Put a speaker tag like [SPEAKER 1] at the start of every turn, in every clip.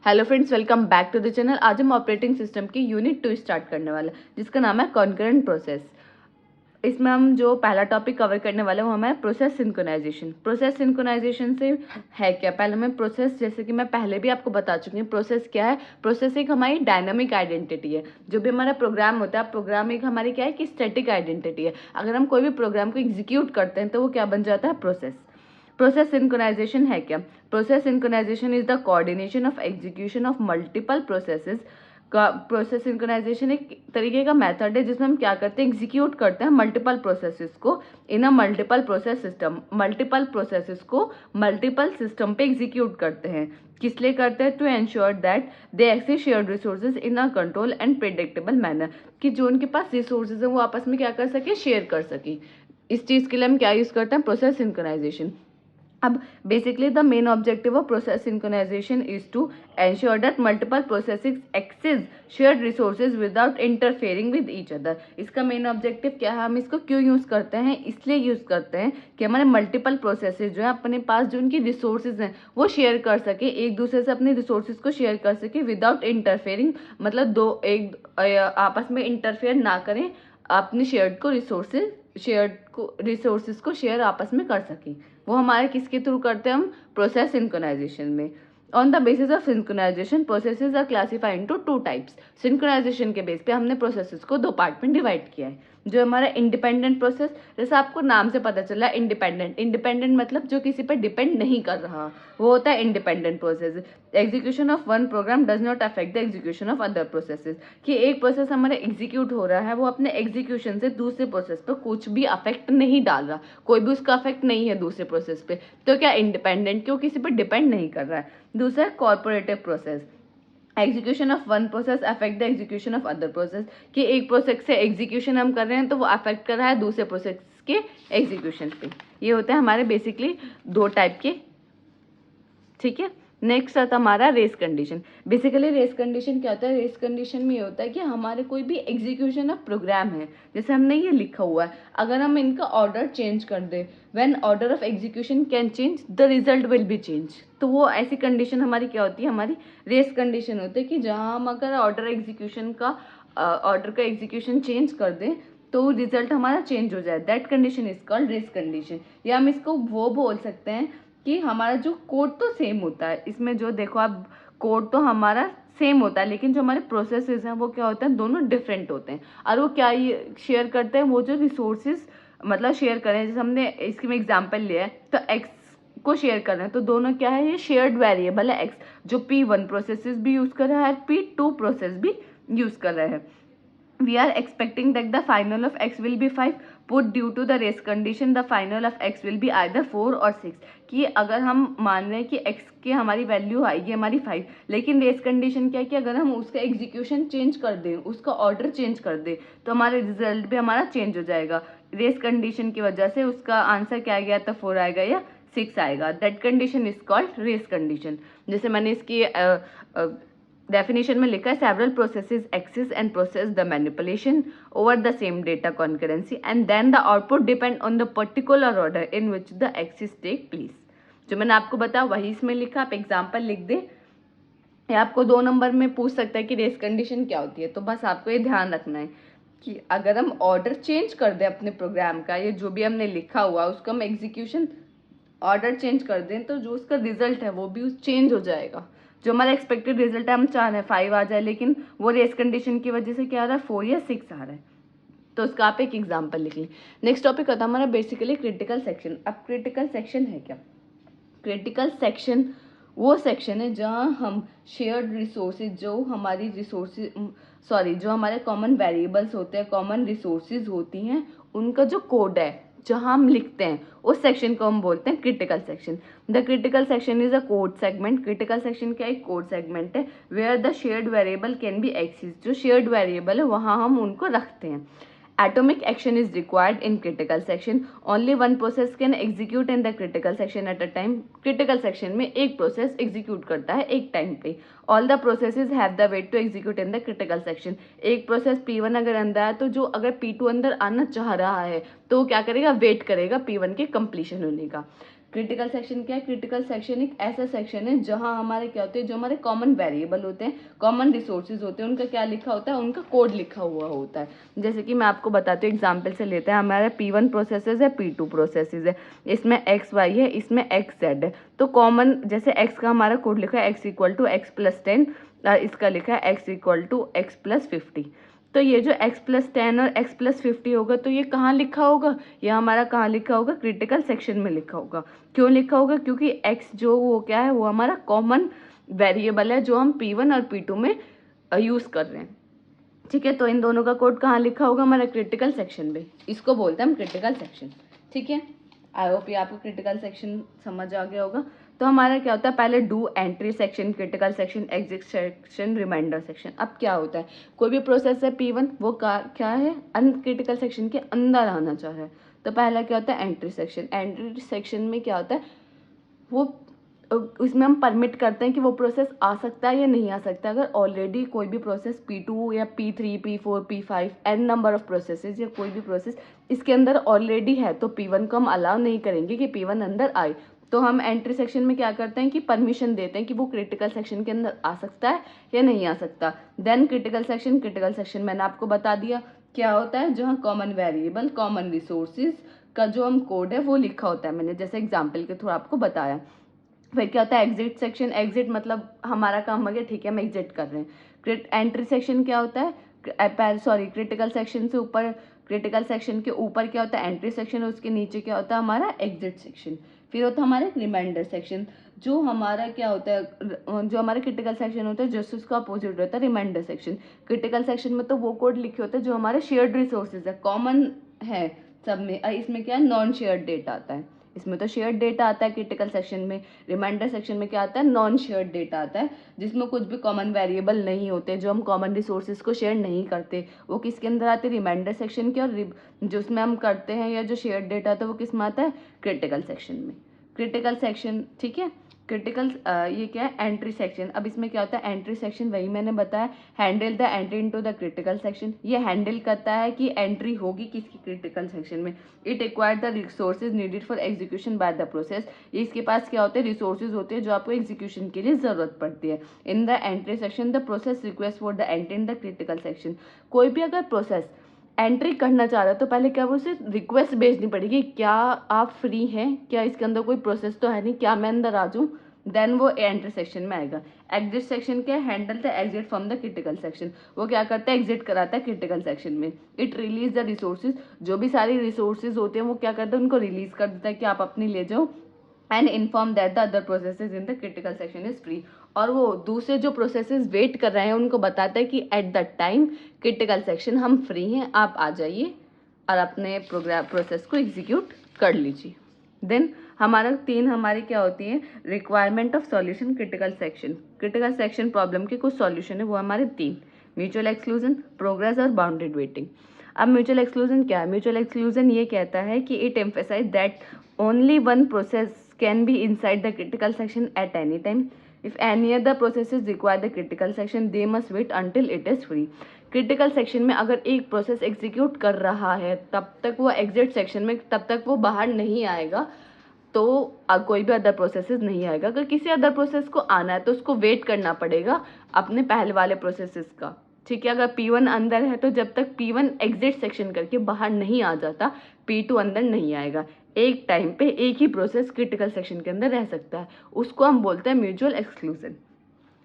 [SPEAKER 1] Hello friends, welcome back to the channel. आज हम operating system की यूनिट 2 स्टार्ट करने वाले हैं जिसका नाम है कॉन्करेंट प्रोसेस। इसमें हम जो पहला टॉपिक कवर करने वाले हैं वो हमारा प्रोसेस सिंक्रोनाइजेशन। प्रोसेस सिंक्रोनाइजेशन से है क्या, पहले हमें प्रोसेस, जैसे कि मैं पहले भी आपको बता चुकी हूँ प्रोसेस क्या है। प्रोसेस एक हमारी डायनामिक आइडेंटिटी है। जो भी हमारा प्रोग्राम होता है, प्रोग्राम एक हमारी क्या है कि स्टैटिक आइडेंटिटी है। अगर हम कोई भी प्रोग्राम को एग्जीक्यूट करते हैं तो वो क्या बन जाता है, प्रोसेस। प्रोसेस सिंक्रोनाइजेशन है क्या, process synchronization is the coordination of execution of multiple processes का। प्रोसेस सिंक्रोनाइजेशन एक तरीके का मेथड है जिसमें हम क्या करते हैं, एग्जीक्यूट करते हैं मल्टीपल प्रोसेसेस को in a multiple process system. Multiple processes को मल्टीपल सिस्टम पे एग्जीक्यूट करते हैं। किस लिए करते हैं, to ensure that they access shared resources in a control and predictable manner, कि जो उनके पास रिसोर्सेज है वो आपस में क्या कर सके, शेयर कर सके। इस चीज़ के लिए हम क्या यूज़ करते हैं, प्रोसेस सिंक्रोनाइजेशन। अब basically the main objective of process synchronization is to ensure that multiple processes access shared resources without interfering with each other. इसका मेन ऑब्जेक्टिव क्या है, हम इसको क्यों यूज़ करते हैं, इसलिए यूज़ करते हैं कि हमारे मल्टीपल प्रोसेसेस जो है अपने पास जो उनकी रिसोर्सेज हैं वो शेयर कर सके, एक दूसरे से अपने रिसोर्सेज को शेयर कर सके विदाउट इंटरफेयरिंग, मतलब दो एक आपस में इंटरफेयर ना करें, अपनी रिसोर्सेज को शेयर आपस में कर सकें। वो हमारे किसके थ्रू करते हैं, हम प्रोसेस सिंक्रोनाइजेशन में। On the basis of synchronization processes are classified into 2 types. Synchronization के बेस पे हमने प्रोसेसेस को 2 पार्ट में डिवाइड किया है। जो हमारा इंडिपेंडेंट प्रोसेस, जैसे आपको नाम से पता चला इंडिपेंडेंट, इंडिपेंडेंट मतलब जो किसी पर डिपेंड नहीं कर रहा, वो होता है independent process. Execution of one program does not affect the execution of other processes, कि एक प्रोसेस हमारा एग्जीक्यूट हो रहा है वो अपने एग्जीक्यूशन से दूसरे प्रोसेस पर कुछ भी अफेक्ट नहीं डाल रहा, कोई भी उसका अफेक्ट नहीं है दूसरे प्रोसेस पे, तो क्या इंडिपेंडेंट, क्यों किसी पर डिपेंड नहीं कर रहा है। दूसरा corporative process, execution of one process affect the execution of other process, कि एक प्रोसेस से एग्जीक्यूशन हम कर रहे हैं तो वो अफेक्ट कर रहा है दूसरे प्रोसेस के एग्जीक्यूशन पे। ये होता है हमारे बेसिकली 2 टाइप के, ठीक है। नेक्स्ट आता हमारा race condition. Basically race condition क्या होता है, रेस कंडीशन में ये होता है कि हमारे कोई भी एग्जीक्यूशन ऑफ प्रोग्राम है, जैसे हमने ये लिखा हुआ है, अगर हम इनका ऑर्डर चेंज कर दें, when order of execution can change the result will be change, तो वो ऐसी कंडीशन हमारी क्या होती है, हमारी रेस कंडीशन होती है, कि जहाँ हम अगर ऑर्डर का एग्जीक्यूशन चेंज कर दें तो रिजल्ट हमारा चेंज हो जाए, that condition is called race condition. या हम इसको वो बोल सकते हैं कि हमारा जो कोड तो सेम होता है, इसमें जो देखो आप, कोड तो हमारा सेम होता है लेकिन जो हमारे प्रोसेसेस हैं वो क्या होते हैं, दोनों डिफरेंट होते हैं। और वो क्या ये शेयर करते हैं, वो जो रिसोर्सेज मतलब शेयर करें, जैसे हमने इसकी में एग्जांपल लिया है तो एक्स को शेयर कर रहे हैं, तो दोनों क्या है, ये शेयर्ड वेरिएबल है एक्स, जो P1 प्रोसेसेस भी यूज कर रहा है, P2 प्रोसेस भी यूज कर रहे हैं। We are expecting that the final of x will be 5, put due to the race condition the final of x will be either 4 और 6, कि अगर हम मान रहे हैं कि x की हमारी वैल्यू आएगी हमारी 5, लेकिन रेस कंडीशन क्या है कि अगर हम उसका एग्जीक्यूशन चेंज कर दें, उसका ऑर्डर चेंज कर दें, तो हमारा रिजल्ट भी हमारा चेंज हो जाएगा। रेस कंडीशन की वजह से उसका आंसर क्या आ गया, तो 4 आएगा या 6 आएगा, that condition is called race condition. जैसे मैंने इसकी डेफिनेशन में लिखा है, several processes access and process the manipulation over the same data concurrency and then the output depend on the particular order in which the access take place. जो मैंने आपको बताया वही इसमें लिखा, आप एग्जाम्पल लिख दे, या आपको 2 नंबर में पूछ सकता है कि रेस कंडीशन क्या होती है, तो बस आपको ये ध्यान रखना है कि अगर हम ऑर्डर चेंज कर दें अपने प्रोग्राम का, ये जो भी हमने लिखा हुआ उसका हम एग्जीक्यूशन ऑर्डर चेंज कर दें तो जो उसका रिजल्ट है वो भी चेंज हो जाएगा। जो हमारा एक्सपेक्टेड रिजल्ट है हम चाह रहे हैं 5 आ जाए, लेकिन वो रेस कंडीशन की वजह से क्या आ रहा है, 4 या 6 आ रहा है, तो उसका आप एक एग्जांपल लिख लें। नेक्स्ट टॉपिक होता है हमारा बेसिकली क्रिटिकल सेक्शन। अब क्रिटिकल सेक्शन है क्या, क्रिटिकल सेक्शन वो सेक्शन है जहाँ हम शेयर्ड रिसोर्सेज, जो हमारे कॉमन वेरिएबल्स होते हैं, कॉमन रिसोर्सेज होती हैं, उनका जो कोड है जहाँ हम लिखते हैं उस सेक्शन को हम बोलते हैं critical section. The critical section is a code segment. Critical section क्या एक कोड सेगमेंट है, where the shared variable can be access, जो शेयर्ड वेरिएबल है वहाँ हम उनको रखते हैं। Atomic action is required in critical section. Only one process can execute in the critical section at a time. Critical section में एक process execute करता है एक time पे. All the processes have the weight to execute in the critical section. एक process P1 अगर अंदर है तो जो अगर P2 अंदर आना चाह रहा है तो क्या करेगा, वेट करेगा P1 के completion होने का। क्रिटिकल सेक्शन क्या है? क्रिटिकल सेक्शन एक ऐसा सेक्शन है जहां हमारे क्या होते हैं, जो हमारे कॉमन वेरिएबल होते हैं, कॉमन रिसोर्सेज होते हैं, उनका क्या लिखा होता है, उनका कोड लिखा हुआ होता है। जैसे कि मैं आपको बताती हूँ, एग्जाम्पल से लेते हैं, हमारे P1 प्रोसेसेस है, P2 प्रोसेसेस है, इसमें XY है, इसमें XZ है। तो कॉमन जैसे X का हमारा कोड लिखा है X equal to X plus 10, इसका लिखा है X equal to X plus 50। तो ये जो x प्लस 10 और x प्लस 50 होगा, तो ये कहाँ लिखा होगा? ये हमारा कहाँ लिखा होगा? क्रिटिकल सेक्शन में लिखा होगा। क्यों लिखा होगा? क्योंकि x जो वो क्या है, वो हमारा कॉमन वेरिएबल है जो हम P1 और P2 में यूज कर रहे हैं। ठीक है, तो इन दोनों का कोड कहाँ लिखा होगा? हमारा क्रिटिकल सेक्शन में। इसको बोलते हैं हम क्रिटिकल सेक्शन। ठीक है, आई होप ये आपको क्रिटिकल सेक्शन समझ आ गया होगा। तो हमारा क्या होता है, पहले do entry section, critical section, exit section, reminder section. अब क्या होता है, कोई भी प्रोसेस है P1, वो क्या है, अनक्रिटिकल सेक्शन के अंदर आना चाह रहा है। तो पहला क्या होता है, एंट्री सेक्शन। एंट्री सेक्शन में क्या होता है, वो उसमें हम परमिट करते हैं कि वो प्रोसेस आ सकता है या नहीं आ सकता। अगर ऑलरेडी कोई भी प्रोसेस P2 या P3, P4, P5 N number of processes या कोई भी प्रोसेस इसके अंदर ऑलरेडी है, तो P1 को हम अलाउ नहीं करेंगे कि P1 अंदर आए। तो हम एंट्री सेक्शन में क्या करते हैं कि परमिशन देते हैं कि वो क्रिटिकल सेक्शन के अंदर आ सकता है या नहीं आ सकता। Then critical section. Critical section मैंने आपको बता दिया क्या होता है, जहाँ कॉमन वेरिएबल, कॉमन रिसोर्सेज का जो हम कोड है वो लिखा होता है। मैंने जैसे एग्जाम्पल के थ्रू आपको बताया। फिर क्या होता है, एग्जिट सेक्शन। एग्जिट मतलब हमारा काम हो गया, ठीक है, हम एग्जिट कर रहे हैं। एंट्री सेक्शन क्या होता है, सॉरी, क्रिटिकल सेक्शन से ऊपर, क्रिटिकल सेक्शन के ऊपर क्या होता है, एंट्री सेक्शन, उसके नीचे क्या होता है, हमारा एग्जिट सेक्शन। फिर होता है हमारा रिमाइंडर सेक्शन, जो हमारा क्या होता है, जो हमारा क्रिटिकल सेक्शन होता है जस्ट उसका अपोजिट होता है रिमाइंडर सेक्शन। क्रिटिकल सेक्शन में तो वो कोड लिखे होते हैं जो हमारे शेयर्ड रिसोर्सेज है, कॉमन है सब में। इसमें क्या है, नॉन शेयर्ड डेटा आता है। इसमें तो शेयर्ड डेटा आता है क्रिटिकल सेक्शन में। रिमाइंडर सेक्शन में क्या आता है, नॉन शेयर्ड डेटा आता है, जिसमें कुछ भी कॉमन वेरिएबल नहीं होते, जो हम कॉमन रिसोर्सेज को शेयर नहीं करते, वो किसके अंदर आते हैं, रिमाइंडर सेक्शन के। और जो उसमें हम करते हैं या जो शेयर्ड डेटा आता है वो किस में आता है, क्रिटिकल सेक्शन में। क्रिटिकल सेक्शन, ठीक है। क्रिटिकल ये क्या है, एंट्री सेक्शन। अब इसमें क्या होता है, एंट्री सेक्शन वही मैंने बताया, handle the entry into the critical section. ये हैंडल करता है कि एंट्री होगी किसकी, क्रिटिकल सेक्शन में। It require the resources needed for execution by the process. इसके पास क्या होते हैं, रिसोर्सेज होते हैं जो आपको एग्जीक्यूशन के लिए जरूरत पड़ती है। In the entry section the process request for the entry in the critical section. कोई भी अगर प्रोसेस एंट्री करना चाह रहा है तो पहले क्या वो उसे रिक्वेस्ट भेजनी पड़ेगी, क्या आप फ्री हैं, क्या इसके अंदर कोई प्रोसेस तो है नहीं, क्या मैं अंदर आ जाऊँ, देन वो एंट्री सेक्शन में आएगा। एग्जिट सेक्शन क्या है, handle the exit from the critical section. वो क्या करता है, एग्जिट कराता है क्रिटिकल सेक्शन में। It release the resources. जो भी सारी रिसोर्सेज होते हैं वो क्या करता है, उनको रिलीज कर देता है कि आप अपनी ले जाओ। And inform that the other processes in the critical section is free. और वो दूसरे जो प्रोसेसेस वेट कर रहे हैं उनको बताता है कि at the time critical section हम फ्री हैं, आप आ जाइए और अपने प्रोसेस को एग्जीक्यूट कर लीजिए। देन हमारी क्या होती है, requirement of solution critical section. Critical section problem के कुछ सॉल्यूशन है, वो हमारे 3, म्यूचुअल एक्सक्लूजन, प्रोग्रेस और बाउंडेड वेटिंग। अब म्यूचुअल एक्सक्लूजन क्या है, म्यूचुअल एक्सक्लूजन ये कहता है कि it emphasize that only one process can be inside the critical section at any time. If any other processes require the critical section, they must wait until it is free. Critical section में अगर एक process execute कर रहा है तब तक वो exit section में, तब तक वो बाहर नहीं आएगा, तो कोई भी अदर प्रोसेसेस नहीं आएगा। अगर किसी अदर प्रोसेस को आना है तो उसको वेट करना पड़ेगा अपने पहले वाले प्रोसेसेस का। ठीक है, अगर P1 अंदर है तो जब तक P1 एग्जिट सेक्शन करके बाहर नहीं आ जाता, P2 अंदर नहीं आएगा। एक टाइम पे एक ही प्रोसेस क्रिटिकल सेक्शन के अंदर रह सकता है, उसको हम बोलते हैं म्यूचुअल एक्सक्लूजन।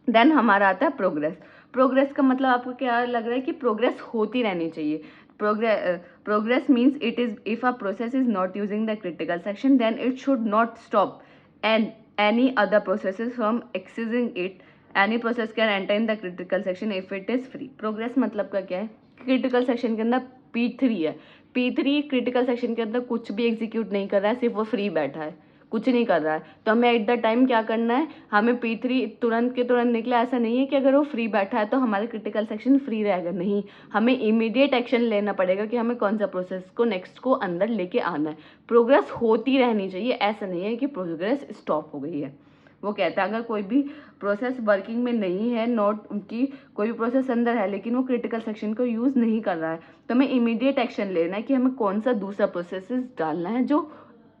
[SPEAKER 1] देन हमारा आता है प्रोग्रेस। प्रोग्रेस का मतलब आपको क्या लग रहा है कि प्रोग्रेस होती रहनी चाहिए। Progress means it is if a process is not using the critical section then it should not stop and any other processes from accessing it. Any process can enter in the critical section if it is free. Progress मतलब का क्या है, critical section के अंदर P3 है, P3 critical section के अंदर कुछ भी एग्जीक्यूट नहीं कर रहा है, सिर्फ वो फ्री बैठा है, कुछ नहीं कर रहा है। तो हमें एट द टाइम क्या करना है, हमें P3 तुरंत के तुरंत निकले, ऐसा नहीं है कि अगर वो फ्री बैठा है तो हमारा क्रिटिकल सेक्शन फ्री रहेगा, नहीं, हमें इमीडिएट एक्शन लेना पड़ेगा कि हमें कौन सा प्रोसेस को नेक्स्ट को अंदर लेके आना है। प्रोग्रेस होती रहनी चाहिए, ऐसा नहीं है कि प्रोग्रेस स्टॉप हो गई है। वो कहता है अगर कोई भी प्रोसेस वर्किंग में नहीं है, नॉट उनकी कोई भी प्रोसेस अंदर है लेकिन वो क्रिटिकल सेक्शन को यूज़ नहीं कर रहा है, तो हमें इमीडिएट एक्शन लेना है कि हमें कौन सा दूसरा प्रोसेस डालना है जो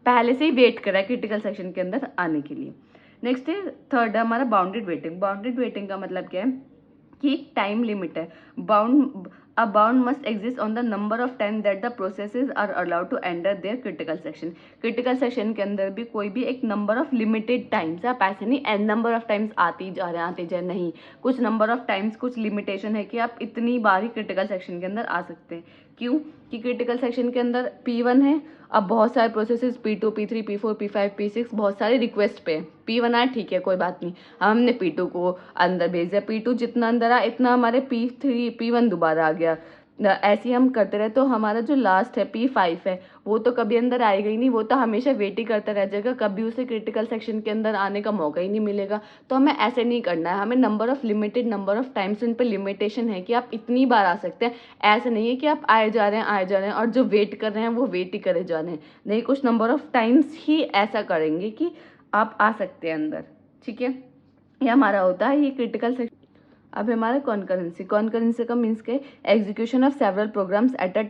[SPEAKER 1] पहले से ही वेट कर रहा है क्रिटिकल सेक्शन के अंदर आने के लिए। नेक्स्ट है थर्ड है हमारा बाउंडेड वेटिंग। बाउंडेड वेटिंग का मतलब क्या है कि टाइम लिमिट है। A bound must exist on the number of time that the processes are allowed to enter their critical section. Critical section के अंदर भी कोई भी एक नंबर ऑफ लिमिटेड टाइम्स, आप ऐसे नहीं एन नंबर ऑफ टाइम्स आते जा रहे नहीं, कुछ नंबर ऑफ टाइम्स, कुछ लिमिटेशन है कि आप इतनी बार ही क्रिटिकल सेक्शन के अंदर आ सकते हैं। क्यों कि क्रिटिकल सेक्शन के अंदर P1 है, अब बहुत सारे processes P2, P3, P4, P5, P6 बहुत सारे रिक्वेस्ट पे P1 आया, ठीक है कोई बात नहीं, हमने P2 को अंदर भेज दिया, P2 जितना अंदर आया इतना हमारे P3 P1 दोबारा आ गया, ऐसे ही हम करते रहे तो हमारा जो लास्ट है P5 है वो तो कभी अंदर आएगा ही नहीं, वो तो हमेशा वेट ही करता रह जाएगा, कभी उसे क्रिटिकल सेक्शन के अंदर आने का मौका ही नहीं मिलेगा। तो हमें ऐसे नहीं करना है, हमें number of limited number of times, उन पर लिमिटेशन है कि आप इतनी बार आ सकते हैं। ऐसे नहीं है कि आप आए जा रहे हैं और जो वेट कर रहे हैं वो वेट ही करे जा रहे हैं, नहीं, कुछ नंबर ऑफ टाइम्स ही ऐसा करेंगे कि आप आ सकते हैं अंदर, ठीक है। ये हमारा होता है ये क्रिटिकल सेक्शन। अब हमारा कॉन्करेंसी का मीन्स के execution of several programs at a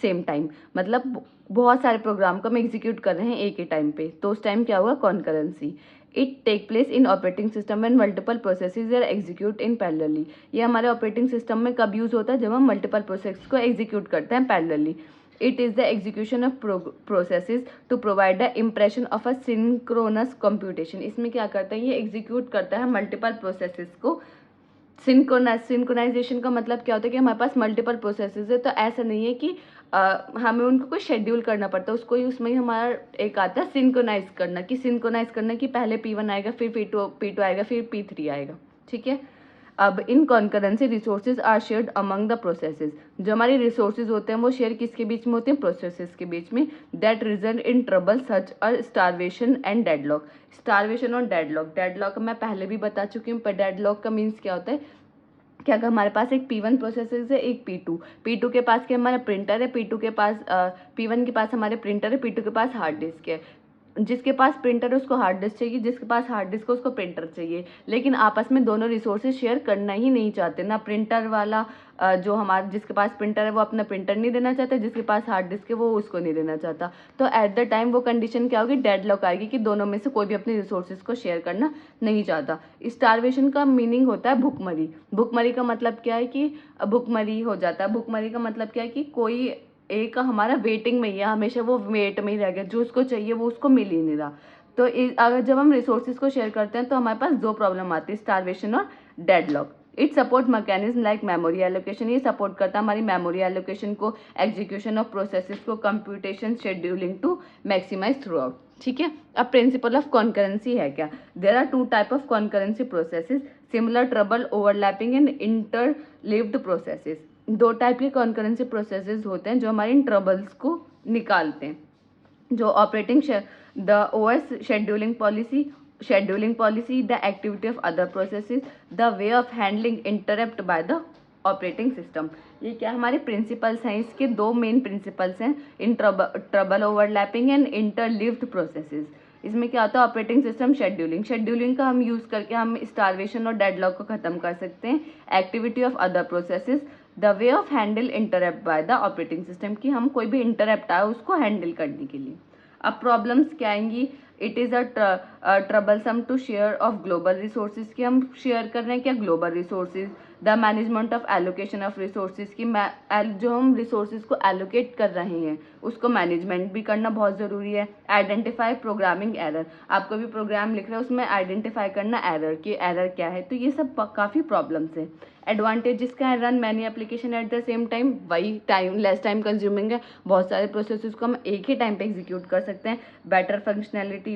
[SPEAKER 1] same time, मतलब बहुत सारे प्रोग्राम को हम एग्जीक्यूट कर रहे हैं एक ही टाइम पे, तो उस टाइम क्या हुआ concurrency. It take place in operating system when multiple processes are execute in parallelly. ये हमारे ऑपरेटिंग सिस्टम में कब यूज होता है, जब हम मल्टीपल प्रोसेस को एग्जीक्यूट करते हैं parallelly. It is the execution of processes to provide the impression of a synchronous computation. इसमें क्या करता है, ये एग्जीक्यूट करता है मल्टीपल प्रोसेसेस को। सिंक्रोनाइजेशन का मतलब क्या होता है कि हमारे पास मल्टीपल प्रोसेसेस है, तो ऐसा नहीं है कि हमें उनको कोई शेड्यूल करना पड़ता है, उसको ही उसमें ही हमारा एक आता है सिंक्रोनाइज करना, कि सिंक्रोनाइज करना कि पहले P1 आएगा, फिर P2 आएगा, फिर P3 आएगा, ठीक है। अब in concurrency resources are shared among the processes. जो हमारी रिसोर्सेज होते हैं वो शेयर किसके बीच में होते हैं, प्रोसेसेस के बीच में। That result in trouble such a starvation and deadlock. Starvation और डेडलॉक मैं पहले भी बता चुकी हूँ, पर डेडलॉक का मीन्स क्या होता है कि अगर हमारे पास एक P1 प्रोसेसर है, एक P2 के पास क्या हमारा प्रिंटर है, P1 के पास हमारे प्रिंटर है, P2 के पास हार्ड डिस्क है। जिसके पास प्रिंटर है उसको हार्ड डिस्क चाहिए, जिसके पास हार्ड डिस्क है उसको प्रिंटर चाहिए, लेकिन आपस में दोनों रिसोर्सेज शेयर करना ही नहीं चाहते ना। प्रिंटर वाला जो हमारा जिसके पास प्रिंटर है वो अपना प्रिंटर नहीं देना चाहता, जिसके पास हार्ड डिस्क है वो उसको नहीं देना चाहता। तो एट द टाइम वो कंडीशन क्या होगी, डेडलॉक आएगी कि दोनों में से कोई भी अपने रिसोर्सेज को शेयर करना नहीं चाहता। स्टारवेशन का मीनिंग होता है भुखमरी। भुखमरी का मतलब क्या है कि भुखमरी हो जाता है। भुखमरी का मतलब क्या है कि कोई एक हमारा वेटिंग में ही है, हमेशा वो वेट में ही रह गया, जो उसको चाहिए वो उसको मिल ही नहीं रहा। तो अगर जब हम रिसोर्सेज को शेयर करते हैं तो हमारे पास दो प्रॉब्लम आती है, स्टारवेशन और deadlock. It support mechanism like memory allocation. ये सपोर्ट करता है हमारी मेमोरी एलोकेशन को, एग्जीक्यूशन ऑफ प्रोसेसेस को, computation scheduling to maximise throughout, ठीक है। अब प्रिंसिपल ऑफ कॉन्करेंसी है क्या, there are two type of concurrency processes, similar trouble overlapping and interleaved processes. दो टाइप के कॉन्करेंसी प्रोसेसेस होते हैं जो हमारे इन ट्रबल्स को निकालते हैं। जो operating the OS scheduling policy, the activity of other processes, the way of handling interrupt by the operating system. ये क्या हमारे प्रिंसिपल्स हैं, इसके दो मेन प्रिंसिपल्स हैं, in trouble overlapping and interleaved processes. इसमें क्या होता है, ऑपरेटिंग सिस्टम शेड्यूलिंग का हम यूज़ करके हम स्टारवेशन और डेडलॉक को ख़त्म कर सकते हैं। Activity of other processes, the way of Henle interrupt by the operating system, कि हम कोई भी इंटरप्ट आए उसको हैंडल करने के लिए। अब प्रॉब्लम्स क्या आएंगी, it is a troublesome to share of global resources, की हम शेयर कर रहे हैं क्या global resources. The management of allocation of resources, की जो हम रिसोर्सेज को एलोकेट कर रहे हैं उसको मैनेजमेंट भी करना बहुत ज़रूरी है। आइडेंटिफाई प्रोग्रामिंग एरर, आप कोई भी प्रोग्राम लिख रहे हो उसमें आइडेंटिफाई करना एरर कि एरर क्या है, तो ये सब काफ़ी प्रॉब्लम्स हैं। एडवांटेजेस क्या है, run many application at the same time, वही लेस टाइम कंज्यूमिंग है, बहुत सारे प्रोसेसेस को हम एक ही टाइम पे एग्जीक्यूट कर सकते हैं। Better functionality,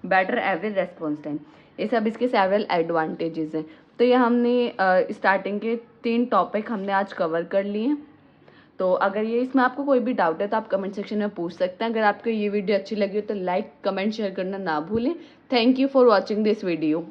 [SPEAKER 1] better average response time, ये सब इसके सेवरल एडवांटेजेस हैं। तो ये हमने स्टार्टिंग के 3 टॉपिक हमने आज कवर कर लिए हैं। तो अगर ये इसमें आपको कोई भी डाउट है तो आप कमेंट सेक्शन में पूछ सकते हैं। अगर आपको ये वीडियो अच्छी लगी हो तो लाइक कमेंट शेयर करना ना भूलें। Thank you for watching this video.